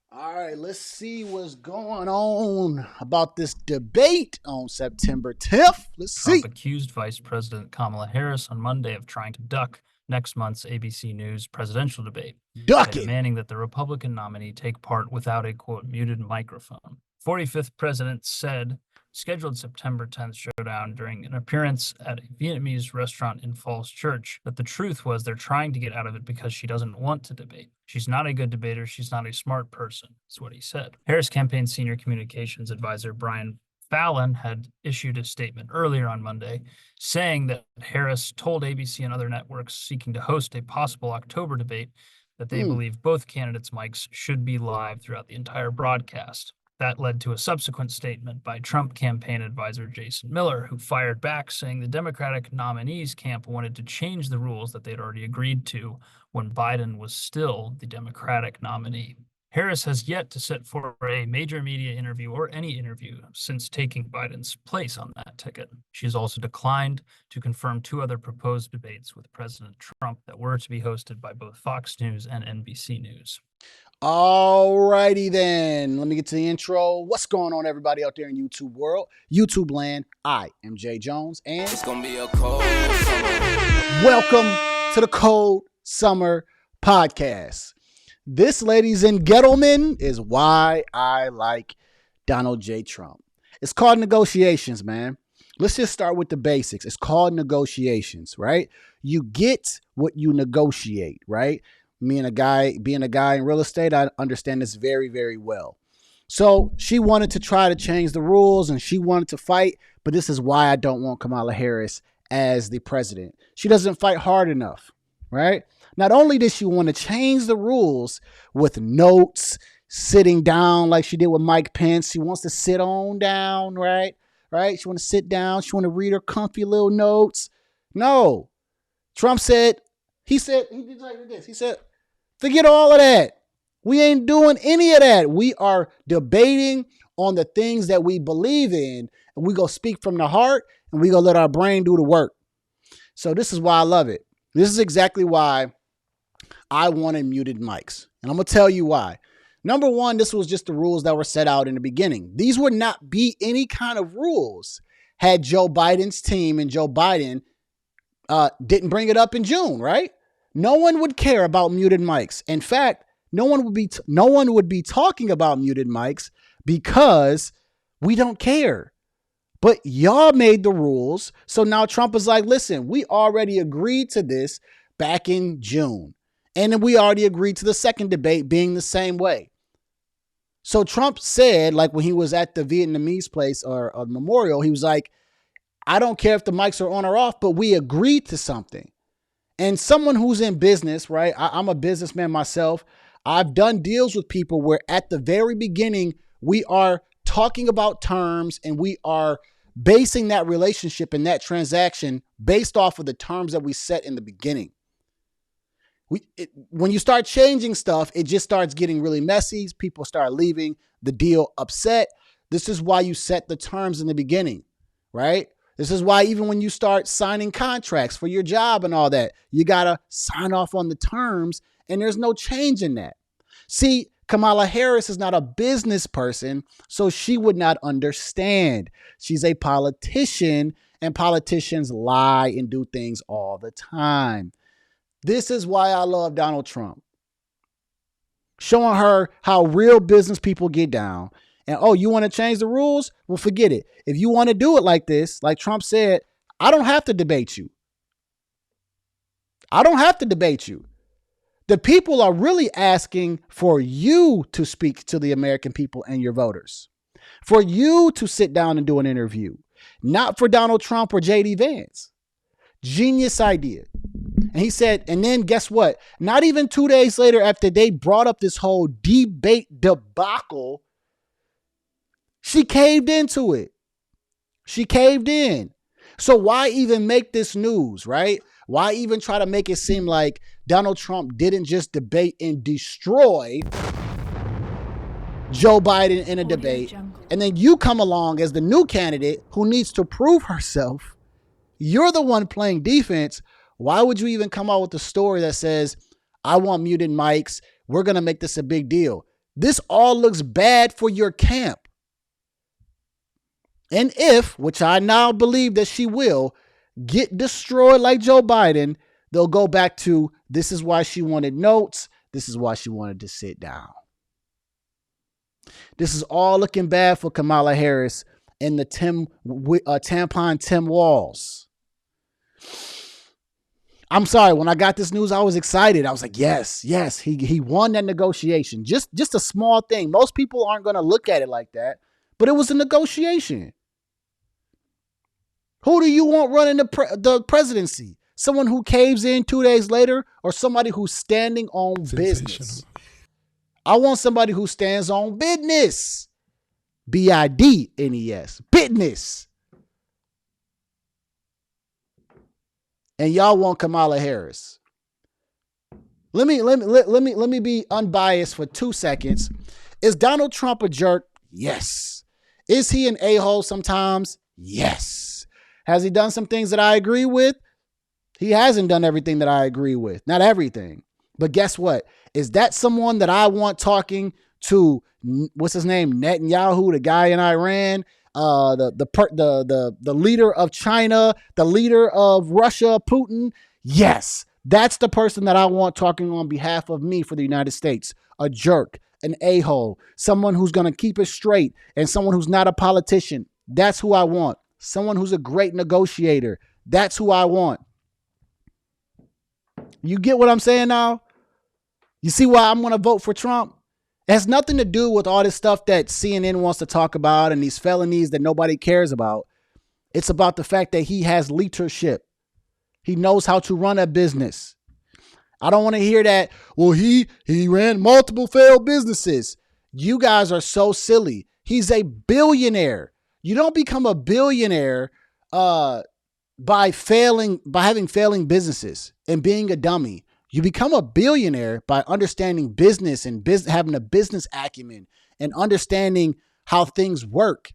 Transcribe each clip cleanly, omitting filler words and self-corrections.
All right, let's see what's going on about this debate on September 10th. Let's Trump see. accused Vice President Kamala Harris on Monday of trying to duck next month's ABC News presidential debate by Duck it. demanding that the Republican nominee take part without a, quote, muted microphone. 45th president said scheduled September 10th showdown during an appearance at a Vietnamese restaurant in Falls Church that the truth was they're trying to get out of it because she doesn't want to debate. She's not a good debater. She's not a smart person, is what he said. Harris campaign senior communications advisor Brian Fallon had issued a statement earlier on Monday saying that Harris told ABC and other networks seeking to host a possible October debate that they believe both candidates' mics should be live throughout the entire broadcast. That led to a subsequent statement by Trump campaign advisor Jason Miller, who fired back saying the Democratic nominees camp wanted to change the rules that they'd already agreed to when Biden was still the Democratic nominee. Harris has yet to sit for a major media interview or any interview since taking Biden's place on that ticket. She has also declined to confirm two other proposed debates with President Trump that were to be hosted by both Fox News and NBC News. All righty then. Let me get to the intro. What's going on, everybody out there in YouTube world, YouTube land? I am Jay Jones, and it's gonna be a cold summer. Welcome to the Cold Summer Podcast. This, ladies and gentlemen, is why I like Donald J. Trump. It's called negotiations, man. Let's just start with the basics. It's called negotiations, right? You get what you negotiate, right? Being a guy in real estate, I understand this very, very well. So she wanted to try to change the rules and she wanted to fight, but this is why I don't want Kamala Harris as the president. She doesn't fight hard enough, right? Not only did she want to change the rules with notes, sitting down like she did with Mike Pence. She wants to sit on down, right? Right? She want to sit down. She want to read her comfy little notes. No. Trump said, he did like this. He said, forget all of that. We ain't doing any of that. We are debating on the things that we believe in, and we go speak from the heart, and we go let our brain do the work. So this is why I love it. This is exactly why I wanted muted mics. And I'm going to tell you why. Number one, this was just the rules that were set out in the beginning. These would not be any kind of rules had Joe Biden's team and Joe Biden didn't bring it up in June, right? No one would care about muted mics. In fact, no one would be talking about muted mics because we don't care. But y'all made the rules. So now Trump is like, listen, we already agreed to this back in June. And then we already agreed to the second debate being the same way. So Trump said, like when he was at the Vietnamese place or a memorial, he was like, I don't care if the mics are on or off, but we agreed to something. And someone who's in business, right? I'm a businessman myself. I've done deals with people where at the very beginning, we are talking about terms and we are basing that relationship and that transaction based off of the terms that we set in the beginning. When you start changing stuff, it just starts getting really messy. People start leaving the deal upset. This is why you set the terms in the beginning, right? This is why even when you start signing contracts for your job and all that, you got to sign off on the terms and there's no change in that. See, Kamala Harris is not a business person, so she would not understand. She's a politician and politicians lie and do things all the time. This is why I love Donald Trump. Showing her how real business people get down. And, oh, you want to change the rules? Well, forget it. If you want to do it like this, like Trump said, I don't have to debate you. I don't have to debate you. The people are really asking for you to speak to the American people and your voters. For you to sit down and do an interview. Not for Donald Trump or J.D. Vance. Genius idea. And he said, and then guess what? Not even 2 days later after they brought up this whole debate debacle, she caved into it. She caved in. So why even make this news, right? Why even try to make it seem like Donald Trump didn't just debate and destroy Joe Biden in a debate, and then you come along as the new candidate who needs to prove herself. You're the one playing defense. Why would you even come out with a story that says, I want muted mics. We're going to make this a big deal. This all looks bad for your camp. And if, which I now believe that she will, get destroyed like Joe Biden, they'll go back to, this is why she wanted notes. This is why she wanted to sit down. This is all looking bad for Kamala Harris and the tampon Tim Walz. I'm sorry, when I got this news, I was excited. I was like, yes, he won that negotiation. Just a small thing. Most people aren't going to look at it like that, but it was a negotiation. Who do you want running the presidency? Someone who caves in 2 days later, or somebody who's standing on business? I want somebody who stands on business. BIDNES. Business. And y'all want Kamala Harris. Let me be unbiased for 2 seconds. Is Donald Trump a jerk? Yes. Is he an a-hole sometimes? Yes. Has he done some things that I agree with? He hasn't done everything that I agree with. Not everything. But guess what? Is that someone that I want talking to, what's his name? Netanyahu, the guy in Iran, the leader of China, the leader of Russia, Putin? Yes. That's the person that I want talking on behalf of me for the United States. A jerk, an a-hole, someone who's going to keep it straight, and someone who's not a politician. That's who I want. Someone who's a great negotiator. That's who I want. You get what I'm saying now? You see why I'm going to vote for Trump? It has nothing to do with all this stuff that CNN wants to talk about and these felonies that nobody cares about. It's about the fact that he has leadership. He knows how to run a business. I don't want to hear that, well, he ran multiple failed businesses. You guys are so silly. He's a billionaire. You don't become a billionaire by having failing businesses and being a dummy. You become a billionaire by understanding business and having a business acumen and understanding how things work.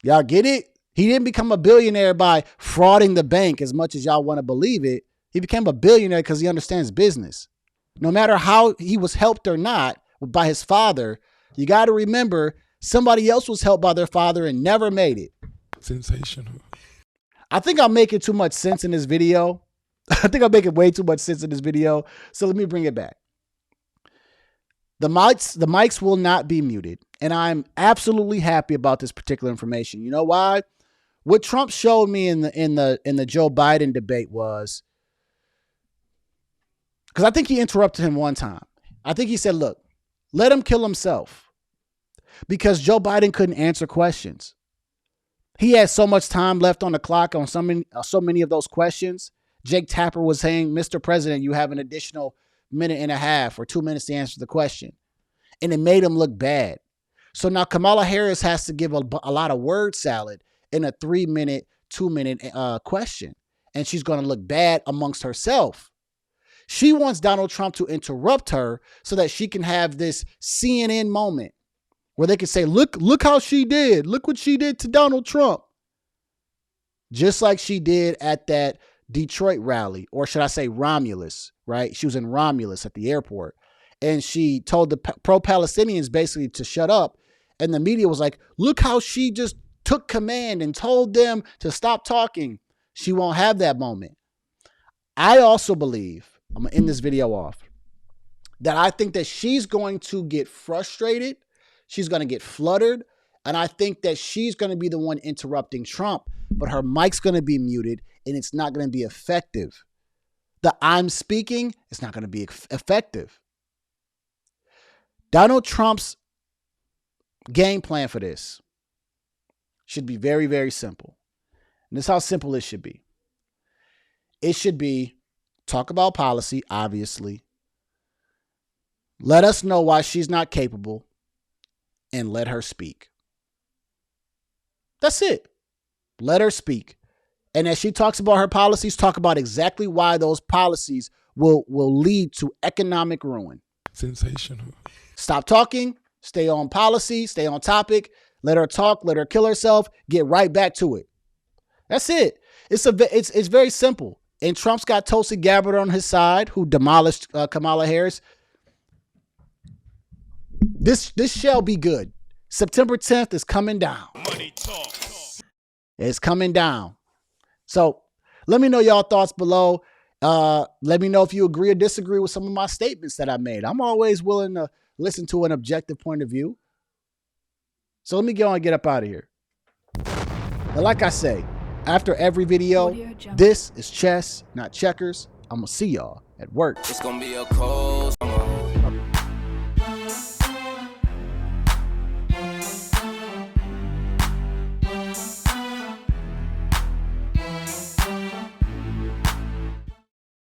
Y'all get it? He didn't become a billionaire by frauding the bank as much as y'all want to believe it. He became a billionaire because he understands business. No matter how he was helped or not by his father, you got to remember somebody else was helped by their father and never made it. Sensational. I think I'm making too much sense in this video. I think I'm making way too much sense in this video. So let me bring it back. The mics will not be muted. And I'm absolutely happy about this particular information. You know why? What Trump showed me in the Joe Biden debate was, because I think he interrupted him one time. I think he said, look, let him kill himself, because Joe Biden couldn't answer questions. He had so much time left on the clock on so many of those questions. Jake Tapper was saying, Mr. President, you have an additional minute and a half or 2 minutes to answer the question. And it made him look bad. So now Kamala Harris has to give a lot of word salad in a 3-minute, 2-minute question. And she's going to look bad amongst herself. She wants Donald Trump to interrupt her so that she can have this CNN moment where they can say, look how she did. Look what she did to Donald Trump. Just like she did at that Detroit rally, or should I say Romulus, right? She was in Romulus at the airport. And she told the pro-Palestinians basically to shut up. And the media was like, look how she just took command and told them to stop talking. She won't have that moment. I also believe, I'm going to end this video off, that I think that she's going to get frustrated. She's going to get fluttered. And I think that she's going to be the one interrupting Trump, but her mic's going to be muted and it's not going to be effective. The I'm speaking, it's not going to be effective. Donald Trump's game plan for this should be very, very simple. And this is how simple it should be. It should be talk about policy, obviously. Let us know why she's not capable and let her speak. That's it. Let her speak. And as she talks about her policies, talk about exactly why those policies will lead to economic ruin. Sensational. Stop talking, stay on policy, stay on topic, let her talk, let her kill herself, get right back to it. That's it. It's very simple. And Trump's got Tulsi Gabbard on his side, who demolished Kamala Harris. This shall be good. September 10th is coming down. It's coming down. So let me know y'all thoughts below. Let me know if you agree or disagree with some of my statements that I made. I'm always willing to listen to an objective point of view. So let me go and get up out of here. And like I say, after every video, this is chess, not checkers. I'm going to see y'all at work. It's gonna be a cold summer.